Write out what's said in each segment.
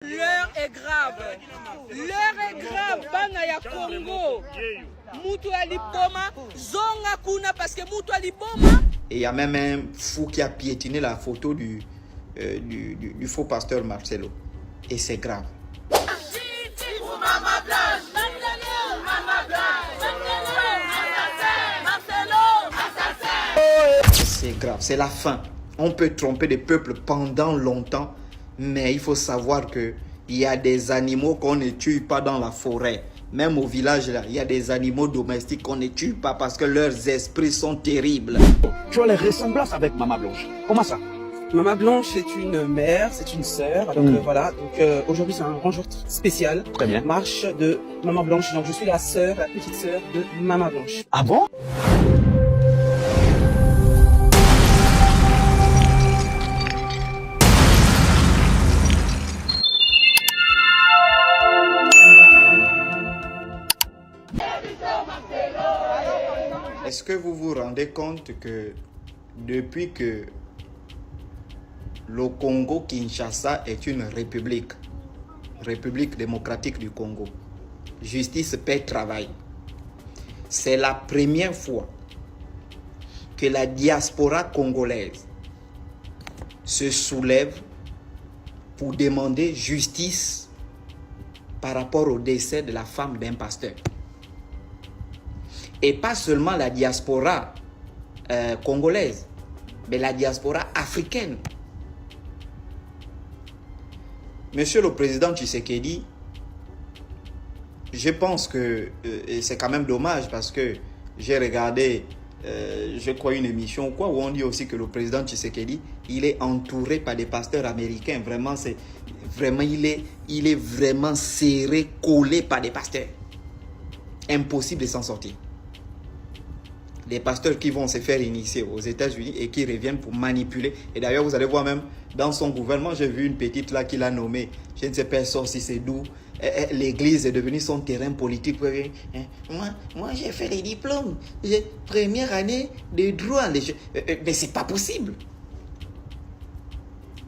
L'heure est grave. L'heure est grave. Bana ya Congo. Mutu aliboma. Zonga kuna parce que Mutu aliboma. Et il y a même un fou qui a piétiné la photo du faux pasteur Marcelo. Et c'est grave. C'est grave, c'est la fin. On peut tromper des peuples pendant longtemps, mais il faut savoir que il y a des animaux qu'on ne tue pas dans la forêt. Même au village, là, il y a des animaux domestiques qu'on ne tue pas parce que leurs esprits sont terribles. Tu as les ressemblances avec Maman Blanche. Comment ça? Maman Blanche, c'est une mère, c'est une sœur. Donc voilà. Donc aujourd'hui, c'est un grand jour spécial. Très bien. Marche de Maman Blanche. Donc je suis la sœur, la petite sœur de Maman Blanche. Ah bon? Est-ce que vous vous rendez compte que depuis que le Congo-Kinshasa est une république démocratique du Congo, justice, paix, travail, c'est la première fois que la diaspora congolaise se soulève pour demander justice par rapport au décès de la femme d'un pasteur. Et pas seulement la diaspora congolaise, mais la diaspora africaine. Monsieur le Président Tshisekedi, je pense que c'est quand même dommage parce que j'ai regardé, je crois, une émission où on dit aussi que le Président Tshisekedi, il est entouré par des pasteurs américains. Vraiment, il est vraiment serré, collé par des pasteurs. Impossible de s'en sortir. Des pasteurs qui vont se faire initier aux États-Unis et qui reviennent pour manipuler. Et d'ailleurs, vous allez voir même dans son gouvernement, j'ai vu une petite là qu'il a nommée, je ne sais pas si c'est d'où, l'église est devenue son terrain politique. Moi j'ai fait les diplômes, j'ai première année de droit. Mais c'est pas possible.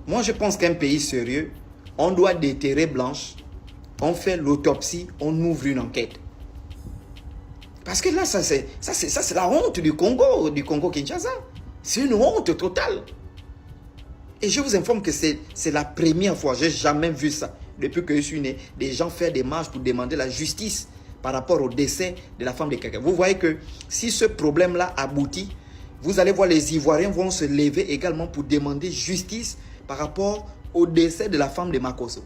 Moi, je pense qu'un pays sérieux, on doit déterrer Blanche, on fait l'autopsie, on ouvre une enquête. Parce que là, ça c'est la honte du Congo-Kinshasa. C'est une honte totale. Et je vous informe que c'est la première fois, je n'ai jamais vu ça, depuis que je suis né, des gens faire des marches pour demander la justice par rapport au décès de la femme de quelqu'un. Vous voyez que si ce problème-là aboutit, vous allez voir les Ivoiriens vont se lever également pour demander justice par rapport au décès de la femme de Makosso.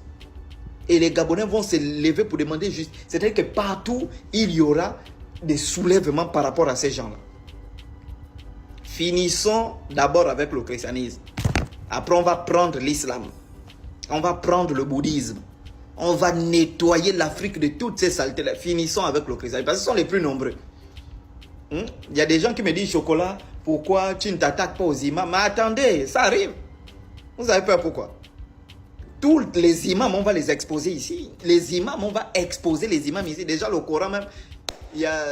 Et les Gabonais vont se lever pour demander justice. C'est-à-dire que partout, il y aura des soulèvements par rapport à ces gens-là. Finissons d'abord avec le christianisme. Après, on va prendre l'islam. On va prendre le bouddhisme. On va nettoyer l'Afrique de toutes ces saletés-là. Finissons avec le christianisme. Parce que ce sont les plus nombreux. Il y a des gens qui me disent, Chocolat, pourquoi tu ne t'attaques pas aux imams? Mais attendez, ça arrive. Vous avez peur pourquoi? Tous les imams, on va les exposer ici. Les imams, on va exposer les imams ici. Déjà, le Coran même. Il y a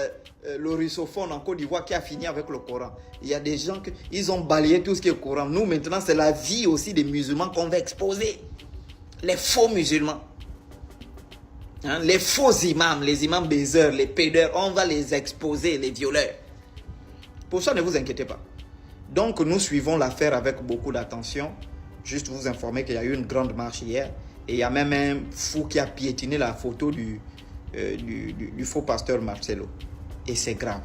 le russophone en Côte d'Ivoire qui a fini avec le Coran. Il y a des gens qui ont balayé tout ce qui est Coran. Nous, maintenant, c'est la vie aussi des musulmans qu'on va exposer. Les faux musulmans. Hein? Les faux imams, les imams baiseurs, les pédeurs, on va les exposer, les violeurs. Pour ça, ne vous inquiétez pas. Donc, nous suivons l'affaire avec beaucoup d'attention. Juste vous informer qu'il y a eu une grande marche hier. Et il y a même un fou qui a piétiné la photo du faux pasteur Marcelo. Et c'est grave.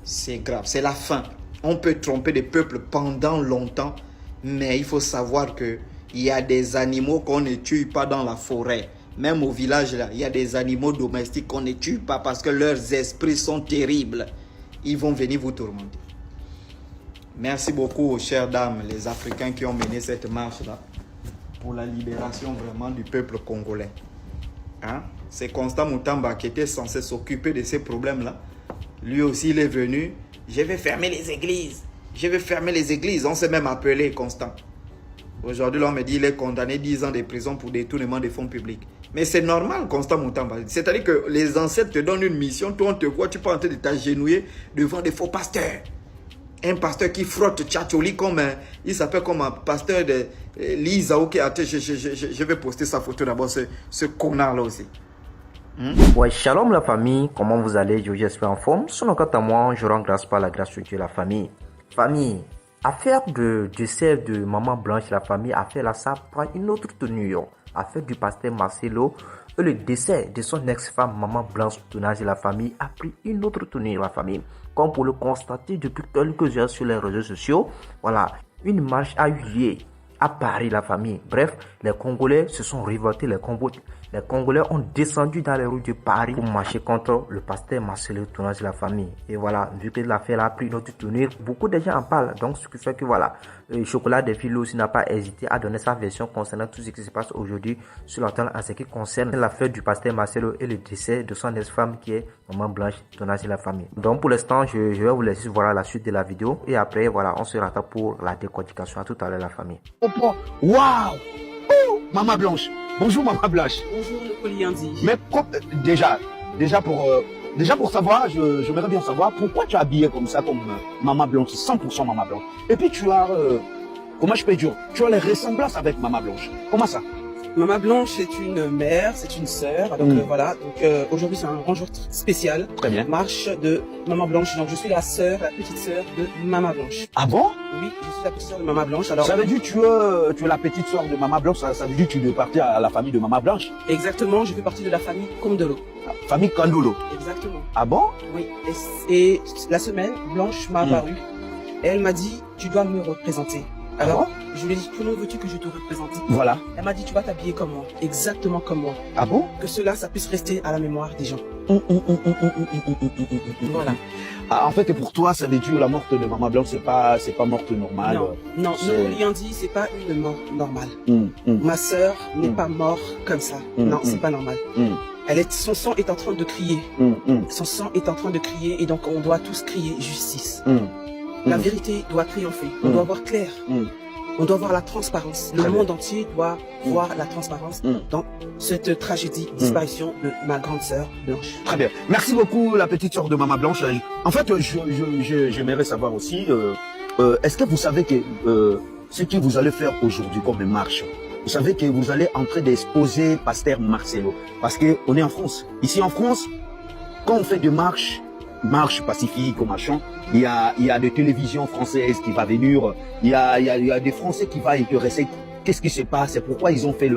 C'est grave. C'est la fin. On peut tromper des peuples pendant longtemps, mais il faut savoir que il y a des animaux qu'on ne tue pas dans la forêt. Même au village, là, il y a des animaux domestiques qu'on ne tue pas parce que leurs esprits sont terribles. Ils vont venir vous tourmenter. Merci beaucoup aux chères dames, les Africains qui ont mené cette marche-là pour la libération vraiment du peuple congolais. Hein? C'est Constant Moutamba qui était censé s'occuper de ces problèmes-là. Lui aussi, il est venu. Je vais fermer les églises. Je vais fermer les églises. On s'est même appelé Constant. Aujourd'hui, l'on me dit qu'il est condamné 10 ans de prison pour détournement des fonds publics. Mais c'est normal, Constant Moutamba. C'est-à-dire que les ancêtres te donnent une mission. Toi, on te voit, tu peux en train de t'agenouiller devant des faux pasteurs. Un pasteur qui frotte tchatcholi comme il s'appelle comme un pasteur de Lisa. Ok, attends, je vais poster sa photo d'abord, ce connard là aussi. Ouais, shalom la famille, comment vous allez? J'espère en forme. Sinon, quant à moi, je rends grâce par la grâce de Dieu, la famille. Famille, affaire de décès de maman Blanche, la famille, affaire là, ça prend une autre tenue. Affaire du pasteur Marcelo, et le décès de son ex-femme, maman Blanche Tournage, la famille, a pris une autre tenue, la famille. Comme pour le constater depuis quelques heures sur les réseaux sociaux, voilà, une marche a eu lieu à Paris, la famille. Bref, les Congolais se sont révoltés, les Congolais ont descendu dans les rues de Paris pour marcher contre le pasteur Marcelo Tournage, la famille. Et voilà, vu que l'affaire a pris notre tournure, beaucoup de gens en parlent. Donc, ce qui fait que voilà, Chocolat des Philo aussi n'a pas hésité à donner sa version concernant tout ce qui se passe aujourd'hui sur la toile en ce qui concerne l'affaire du pasteur Marcelo et le décès de son ex-femme qui est maman Blanche Tournage, la famille. Donc, pour l'instant, je vais vous laisser voir la suite de la vidéo et après, voilà, on se rattrape pour la décortication. À tout à l'heure, la famille. Waouh! Oh, Maman Blanche. Bonjour Maman Blanche. Bonjour le Polyandie. Mais déjà pour savoir, j'aimerais bien savoir pourquoi tu es habillée comme ça, comme Maman Blanche, 100% Maman Blanche. Et puis tu as, comment je peux dire, tu as les ressemblances avec Maman Blanche. Comment ça? Maman Blanche, c'est une mère, c'est une sœur. Donc voilà, donc aujourd'hui c'est un grand jour spécial. Très bien. Marche de Maman Blanche. Donc je suis la petite sœur de Maman Blanche. Ah bon? Oui, je suis la petite sœur de Maman Blanche. Alors ça veut dire que tu es la petite sœur de Maman Blanche, ça veut dire que tu es partie à la famille de Maman Blanche? exactement, je fais partie de la famille Kondolo. Famille Kandolo. Exactement. Ah bon? Oui. Et la semaine, Blanche m'a apparu. Et elle m'a dit, tu dois me représenter. Alors, je lui ai dit, comment veux-tu que je te représente? Voilà. Elle m'a dit, tu vas t'habiller comme moi, exactement comme moi. Ah bon? Que cela, ça puisse rester à la mémoire des gens. Voilà. Ah, en fait, et pour toi, ça veut dire la mort de Maman Blanche, c'est pas morte normale. Non, Lyandi, c'est pas une mort normale. Ma sœur n'est pas morte comme ça. Non, c'est pas normal. Son sang est en train de crier. Son sang est en train de crier et donc on doit tous crier justice. La vérité doit triompher. On doit voir clair. On doit voir la transparence. Le monde entier doit voir la transparence dans cette tragédie, disparition de ma grande sœur Blanche. Très bien. Merci beaucoup, la petite sœur de Maman Blanche. En fait, j'aimerais savoir aussi, est-ce que vous savez que ce que vous allez faire aujourd'hui comme marche, vous savez que vous allez entrer d'exposer pasteur Marcelo, parce que on est en France. Ici en France, quand on fait des marches pacifiques ou machin, il y a des télévisions françaises qui va venir, il y a des Français qui va intéresser. Qu'est-ce qui se passe? Pourquoi ils ont fait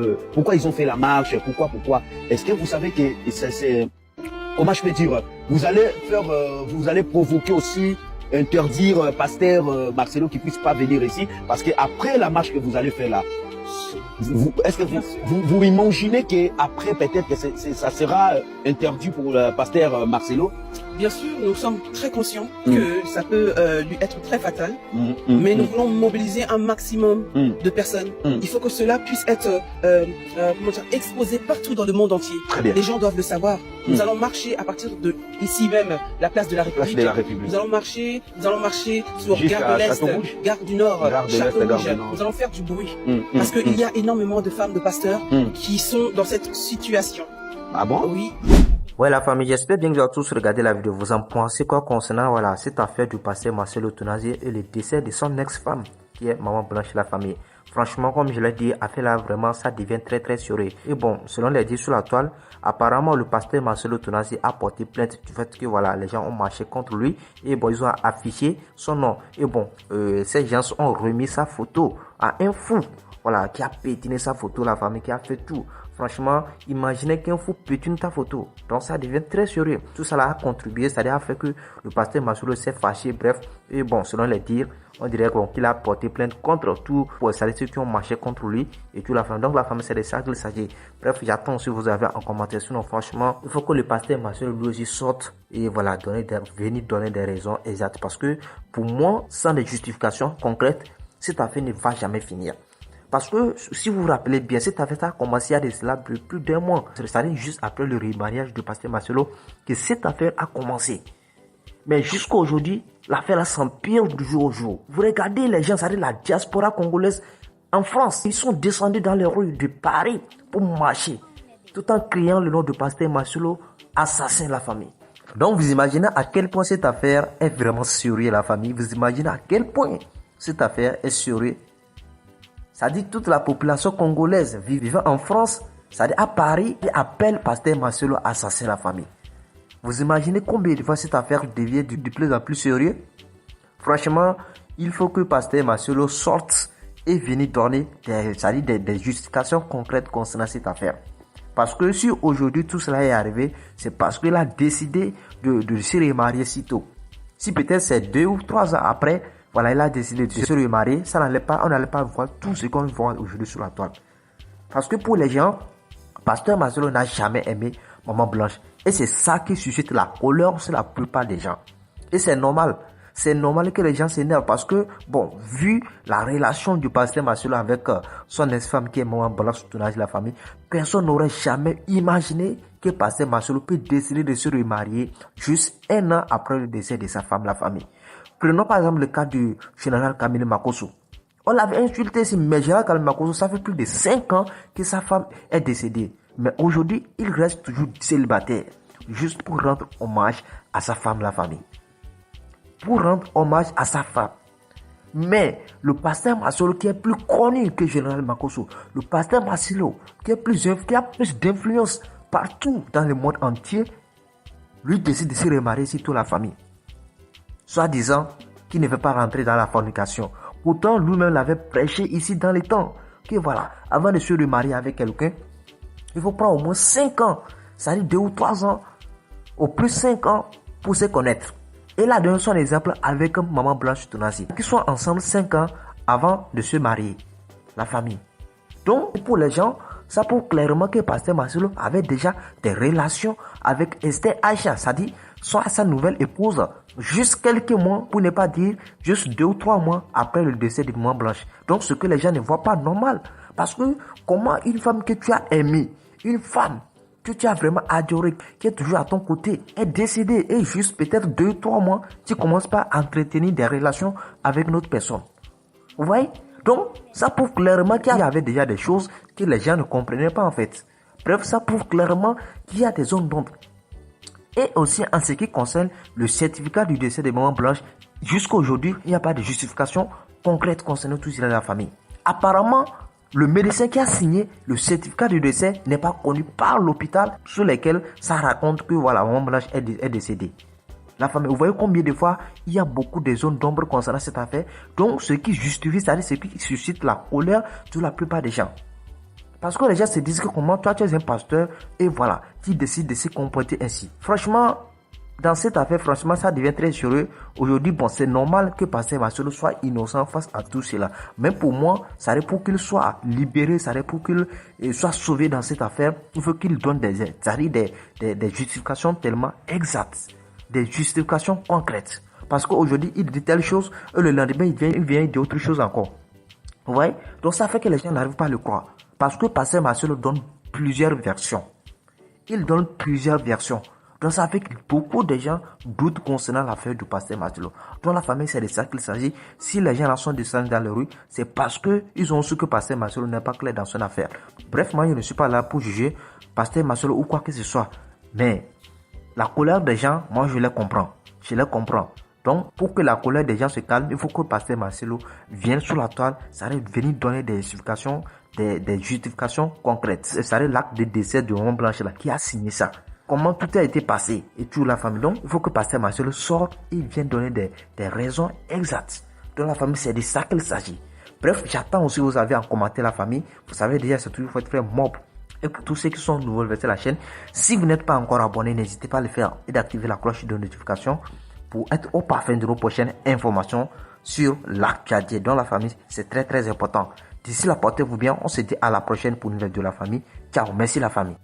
la marche? Pourquoi? Est-ce que vous savez que c'est comment je peux dire? Vous allez provoquer aussi, interdire pasteur Marcelo qui puisse pas venir ici, parce que après la marche que vous allez faire là, est-ce que vous imaginez qu'après peut-être que ça sera interdit pour le pasteur Marcelo? Bien sûr, nous sommes très conscients que ça peut lui être très fatal, mais nous voulons mobiliser un maximum de personnes. Il faut que cela puisse être exposé partout dans le monde entier. Très bien. Les gens doivent le savoir. Nous allons marcher à partir de ici même, la place de la République. Nous allons marcher sur Gare de l'Est, Gare du Nord, Château Rouge. Nous allons faire du bruit. Parce qu'il y a énormément de femmes de pasteurs qui sont dans cette situation. Ah bon? Oui. Ouais la famille, j'espère bien que vous avez tous regardé la vidéo. Vous en pensez quoi concernant voilà, cette affaire du pasteur Marcelo Tournage et le décès de son ex-femme qui est Maman Blanche, la famille? Franchement, comme je l'ai dit, affaire là vraiment ça devient très très sérieux. Et bon, selon les dires sur la toile, apparemment le pasteur Marcelo Tournage a porté plainte du fait que voilà, les gens ont marché contre lui et bon, ils ont affiché son nom. Et bon, ces gens ont remis sa photo à un fou. Voilà, qui a pétiné sa photo, la famille qui a fait tout. Franchement, imaginez qu'un fou pétine ta photo. Donc ça devient très sérieux. Tout ça a contribué, ça a fait que le pasteur Marcelo s'est fâché. Bref, et bon, selon les dires, on dirait qu'il a porté plainte contre tout pour ceux qui ont marché contre lui et toute la famille. Donc la famille, c'est de ça qu'il s'agit. Bref, j'attends si vous avez en commentaire. Sinon, franchement, il faut que le pasteur Marcelo lui aussi sorte et voilà, venir donner des raisons exactes. Parce que pour moi, sans des justifications concrètes, cette affaire ne va jamais finir. Parce que si vous vous rappelez bien, cette affaire a commencé il y a de cela plus d'un mois. C'est juste après le remariage de pasteur Marcelo que cette affaire a commencé. Mais jusqu'à aujourd'hui, l'affaire s'empire du jour au jour. Vous regardez les gens, c'est-à-dire la diaspora congolaise en France. Ils sont descendus dans les rues de Paris pour marcher, tout en criant le nom de pasteur Marcelo, assassin de la famille. Donc vous imaginez à quel point cette affaire est vraiment sérieuse, la famille. Vous imaginez à quel point cette affaire est sérieuse. Ça dit toute la population congolaise vivant en France, ça dit à Paris, qui appelle Pasteur Marcelo assassin la famille. Vous imaginez combien de fois cette affaire devient de plus en plus sérieuse? Franchement, il faut que Pasteur Marcelo sorte et vienne donner des justifications concrètes concernant cette affaire. Parce que si aujourd'hui tout cela est arrivé, c'est parce qu'il a décidé de se remarier si tôt. Si peut-être c'est 2 ou 3 ans après, voilà, il a décidé de se remarier, on n'allait pas voir tout ce qu'on voit aujourd'hui sur la toile. Parce que pour les gens, Pasteur Marcelo n'a jamais aimé Maman Blanche. Et c'est ça qui suscite la colère sur la plupart des gens. Et c'est normal. C'est normal que les gens s'énervent parce que, bon, vu la relation du Pasteur Marcelo avec son ex-femme qui est Maman Blanche sur tournage de la famille, personne n'aurait jamais imaginé que Pasteur Marcelo peut décider de se remarier juste 1 an après le décès de sa femme, la famille. Prenons par exemple le cas du général Kamini Makosso. On l'avait insulté ici, mais général Kamini Makosso, ça fait plus de 5 ans que sa femme est décédée. Mais aujourd'hui, il reste toujours célibataire, juste pour rendre hommage à sa femme, la famille. Pour rendre hommage à sa femme. Mais le Pasteur Marcelo qui est plus connu que général Makosso, le Pasteur Marcelo qui a plus d'influence partout dans le monde entier, lui décide de se remarier sur toute la famille. Soit disant qu'il ne veut pas rentrer dans la fornication. Pourtant, lui-même l'avait prêché ici dans les temps. Que voilà, avant de se remarier avec quelqu'un, il faut prendre au moins 5 ans, ça dit 2 ou 3 ans, au plus 5 ans pour se connaître. Et là, donne son exemple avec Maman Blanche Tonazi, qui sont ensemble 5 ans avant de se marier, la famille. Donc, pour les gens, ça prouve clairement que Pasteur Marcelo avait déjà des relations avec Esther Aïcha, c'est-à-dire sa nouvelle épouse, juste quelques mois, pour ne pas dire juste 2 ou 3 mois après le décès de Maman Blanche. Donc, ce que les gens ne voient pas normal. Parce que comment une femme que tu as aimée, une femme que tu as vraiment adorée, qui est toujours à ton côté, est décédée et juste peut-être 2 ou 3 mois, tu commences pas à entretenir des relations avec une autre personne. Vous voyez? Donc, ça prouve clairement qu'il y avait déjà des choses que les gens ne comprenaient pas en fait. Bref, ça prouve clairement qu'il y a des zones d'ombre. Et aussi, en ce qui concerne le certificat du décès de Maman Blanche, jusqu'à aujourd'hui, il n'y a pas de justification concrète concernant tout cela de la famille. Apparemment, le médecin qui a signé le certificat de décès n'est pas connu par l'hôpital sur lequel ça raconte que voilà, Maman Blanche est décédée. La famille, vous voyez combien de fois il y a beaucoup de zones d'ombre concernant cette affaire. Donc, ce qui justifie, c'est-à-dire ce qui suscite la colère de la plupart des gens. Parce que les gens se disent que comment toi tu es un pasteur et voilà, tu décides de se comporter ainsi. Franchement, dans cette affaire, franchement, ça devient très sérieux. Aujourd'hui, bon, c'est normal que Pasteur Marcelo soit innocent face à tout cela. Mais pour moi, ça serait pour qu'il soit libéré, ça serait pour qu'il soit sauvé dans cette affaire. Il faut qu'il donne des justifications tellement exactes, des justifications concrètes. Parce qu'aujourd'hui, il dit telle chose, et le lendemain, il vient dire autre chose encore. Vous voyez? Donc ça fait que les gens n'arrivent pas à le croire. Parce que Pasteur Marcelo donne plusieurs versions. Il donne plusieurs versions. Donc ça fait que beaucoup de gens doutent concernant l'affaire du Pasteur Marcelo. Dans la famille, c'est de ça qu'il s'agit. Si les gens sont descendus dans les rues, c'est parce qu'ils ont su que Pasteur Marcelo n'est pas clair dans son affaire. Bref, moi je ne suis pas là pour juger Pasteur Marcelo ou quoi que ce soit. Mais la colère des gens, moi je les comprends. Je les comprends. Donc, pour que la colère des gens se calme, il faut que Pasteur Marcelo vienne sur la toile, ça va venir donner des justifications, des justifications concrètes. C'est l'acte de décès de Maman Blanche là, qui a signé ça. Comment tout a été passé et toute la famille. Donc, il faut que Pasteur Marcelo sorte et vienne donner des raisons exactes. Dans la famille, c'est de ça qu'il s'agit. Bref, j'attends aussi vous avez en commentaire la famille. Vous savez déjà, c'est toujours votre frère Mob. Et pour tous ceux qui sont nouveaux vers la chaîne, si vous n'êtes pas encore abonné, n'hésitez pas à le faire et d'activer la cloche de notification pour être au parfum de nos prochaines informations sur l'actualité dans la famille. C'est très très important. D'ici là, portez-vous bien. On se dit à la prochaine pour une nouvelle de la famille. Ciao, merci la famille.